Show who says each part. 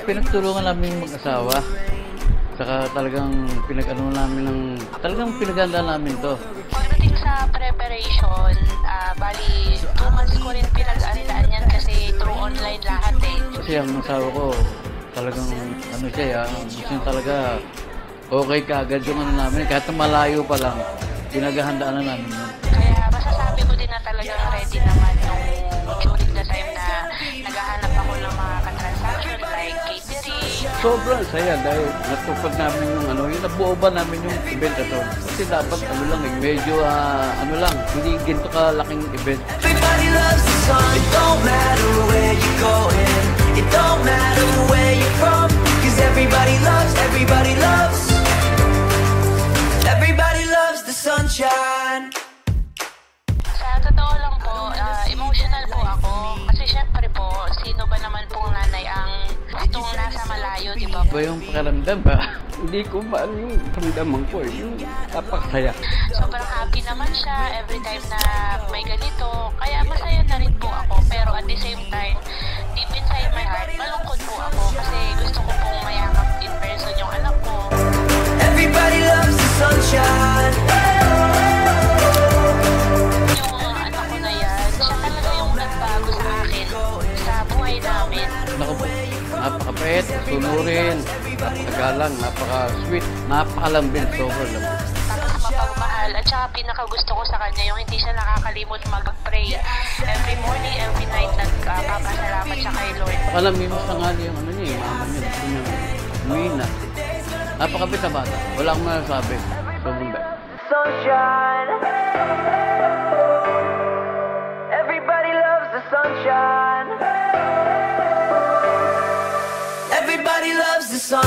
Speaker 1: pinagtulungan namin yung mag-asawa. Saka talagang pinag-ano namin ng, talagang pinaganda namin to.
Speaker 2: Pagdating sa preparation, bali 2 months ko rin pinag-aritaan yan kasi through online lahat eh.
Speaker 1: Kasi ang asawa ko, talagang ano siya, gusto niya talaga okay ka agad yung ano namin. Kahit malayo pa lang, pinaghahandaan na namin yun.
Speaker 2: Kaya masasabi ko din na talagang ready naman nung during the time na naghahanap ako ng mga katransaction like catering.
Speaker 1: Sobrang saya dahil natupad namin yung ano, yung nabuo ba namin yung event na to. Kasi dapat ano lang, medyo ano lang, hindi ginto kalaking event.
Speaker 3: Everybody loves the sun. It don't matter where you're going. It don't matter where you're from. Cause everybody loves, everybody loves. Everybody loves the sunshine.
Speaker 2: Sa totoo lang po, emotional po ako. Kasi syempre po, sino ba naman pong nanay ang gustong nasa malayo, di ba?
Speaker 1: Ba yung pakiramdam ba? Hindi ko ba yung pakiramdaman ko yung napakasaya.
Speaker 2: Sobrang happy naman siya every time na may ganito. Kaya masaya na rin po ako. Pero at the same time, deep inside my heart, malungkot po ako. Kasi gusto ko pong mayakap in person yung anak ko.
Speaker 3: Everybody loves the sunshine.
Speaker 2: Yung anak ko na yan, siya talaga yung nagbago sa akin, sa buhay namin.
Speaker 1: Naku po, napakapait, sunurin, napakagalang, napaka-sweet, napakalambing, sobrang lambing.
Speaker 2: Tapos mapagmahal. At saka pinakagusto ko sa kanya yung hindi siya nakakalimot mag-pray. Every morning, every night, nagpapasalamat siya kay Lord.
Speaker 1: Pakalamimus na nga yung ano niya, yung mama niya, gusto niya umuwi na. Napakapit na bata, wala akong masasabi. Sobrang bait.
Speaker 3: Sunshine. Everybody loves the sunshine. Everybody loves the sun.